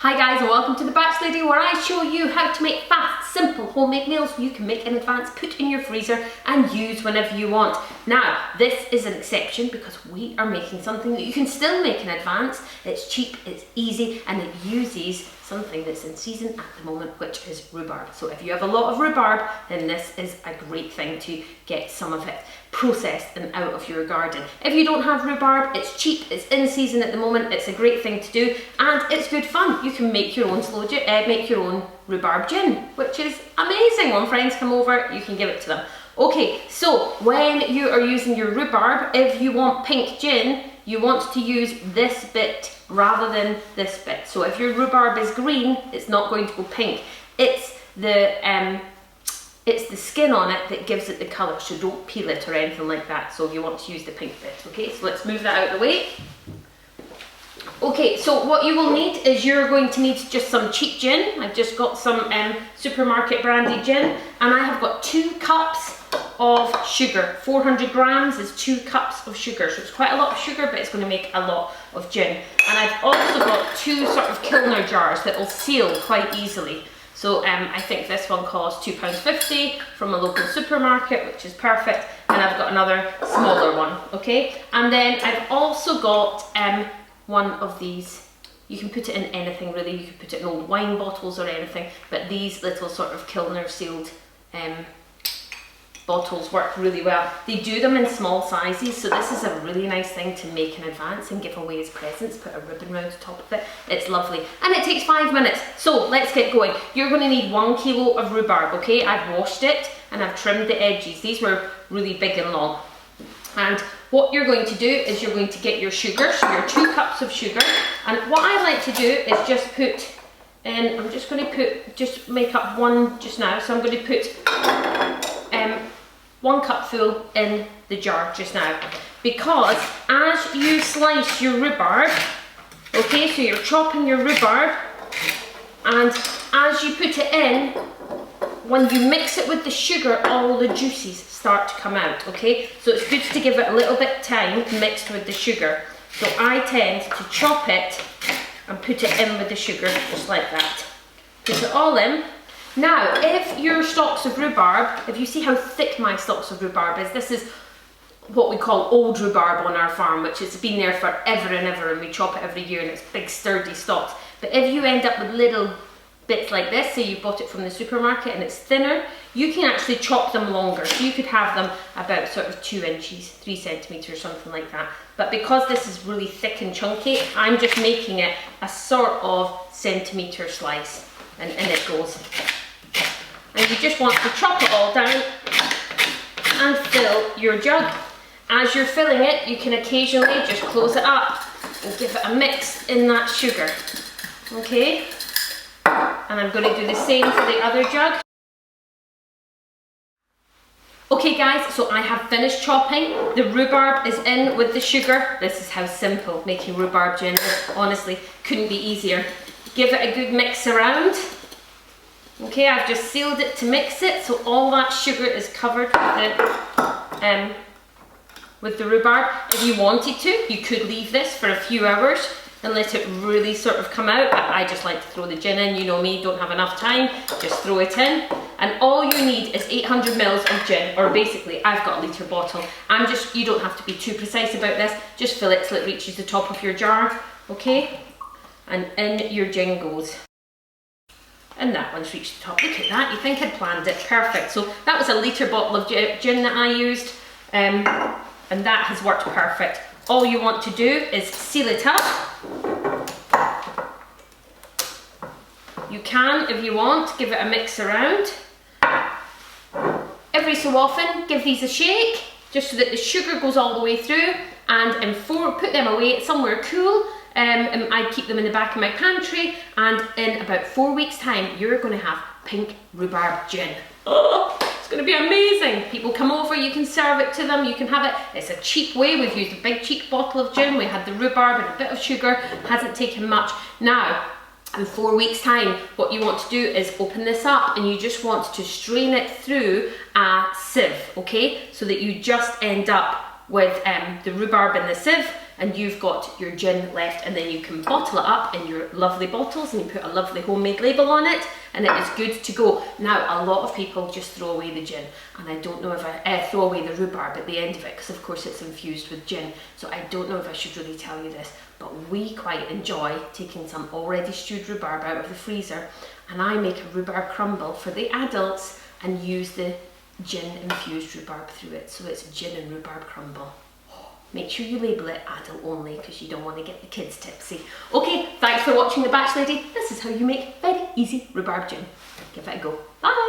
Hi guys, and welcome to the Batch Lady, where I show you how to make fast, simple homemade meals you can make in advance, put in your freezer and use whenever you want. Now, this is an exception because we are making something that you can still make in advance. It's cheap, it's easy, and it uses something that's in season at the moment, which is rhubarb. So if you have a lot of rhubarb, then this is a great thing to get some of it processed and out of your garden. If you don't have rhubarb, it's cheap, it's in season at the moment, it's a great thing to do, and it's good fun. You can make your own make your own rhubarb gin, which is amazing. When friends come over, you can give it to them. Okay, so when you are using your rhubarb, if you want pink gin, you want to use this bit rather than this bit. So if your rhubarb is green, it's not going to go pink. It's the skin on it that gives it the colour, so don't peel it or anything like that. So you want to use the pink bit, okay? So let's move that out of the way. Okay, so what you will need is you're going to need just some cheap gin. I've just got some supermarket brandy gin, and I have got 2 cups of sugar. 400 grams is 2 cups of sugar, so it's quite a lot of sugar, but it's going to make a lot of gin. And I've also got 2 sort of Kilner jars that will seal quite easily. So I think this one costs £2.50 from a local supermarket, which is perfect. And I've got another smaller one, okay? And then I've also got one of these. You can put it in anything really. You can put it in old wine bottles or anything, but these little sort of Kilner sealed bottles work really well. They do them in small sizes, so this is a really nice thing to make in advance and give away as presents. Put a ribbon round the top of it. It's lovely, and it takes 5 minutes. So let's get going. You're going to need 1 kilo of rhubarb, okay? I've washed it and I've trimmed the edges. These were really big and long. And what you're going to do is you're going to get your sugar, so your 2 cups of sugar. And what I like to do is just put in, I'm just going to just make up one just now. So I'm going to put 1 cupful in the jar just now, because as you slice your rhubarb, okay, so you're chopping your rhubarb, and as you put it in, when you mix it with the sugar, all the juices start to come out, okay? So it's good to give it a little bit of time mixed with the sugar. So I tend to chop it and put it in with the sugar, just like that. Put it all in. Now, if your stalks of rhubarb, if you see how thick my stalks of rhubarb is, this is what we call old rhubarb on our farm, which has been there forever and ever, and we chop it every year, and it's big sturdy stalks. But if you end up with little bits like this, say you bought it from the supermarket and it's thinner, you can actually chop them longer. So you could have them about sort of 2 inches, 3 centimetres, something like that. But because this is really thick and chunky, I'm just making it a sort of centimetre slice, and in it goes. And you just want to chop it all down and fill your jug. As you're filling it, you can occasionally just close it up and give it a mix in that sugar, okay? And I'm going to do the same for the other jug. Okay guys, so I have finished chopping. The rhubarb is in with the sugar. This is how simple making rhubarb gin is. Honestly, couldn't be easier. Give it a good mix around. Okay, I've just sealed it to mix it, so all that sugar is covered with the rhubarb. If you wanted to, you could leave this for a few hours and let it really sort of come out. I just like to throw the gin in, you know me, don't have enough time, just throw it in. And all you need is 800 mils of gin, or basically I've got a litre bottle. You don't have to be too precise about this, just fill it till it reaches the top of your jar, okay? And in your gin goes. And that one's reached the top. Look at that, you think I'd planned it, perfect. So that was a litre bottle of gin that I used, and that has worked perfect. All you want to do is seal it up. You can, if you want, give it a mix around. Every so often, give these a shake, just so that the sugar goes all the way through, and put them away somewhere cool. I keep them in the back of my pantry, and in about 4 weeks' time, you're going to have pink rhubarb gin. Oh, it's going to be amazing. People come over, you can serve it to them, you can have it. It's a cheap way. We've used a big cheap bottle of gin. We had the rhubarb and a bit of sugar. It hasn't taken much. Now, in 4 weeks' time, what you want to do is open this up, and you just want to strain it through a sieve, okay? So that you just end up with the rhubarb in the sieve. and you've got your gin left, and then you can bottle it up in your lovely bottles and you put a lovely homemade label on it and it is good to go. Now, a lot of people just throw away the gin, and I don't know if I throw away the rhubarb at the end of it, because of course it's infused with gin, so I don't know if I should really tell you this, but we quite enjoy taking some already stewed rhubarb out of the freezer, and I make a rhubarb crumble for the adults and use the gin infused rhubarb through it, so it's gin and rhubarb crumble. Make sure you label it adult only, because you don't want to get the kids tipsy. Okay, thanks for watching The Batch Lady. This is how you make very easy rhubarb gin. Give it a go. Bye!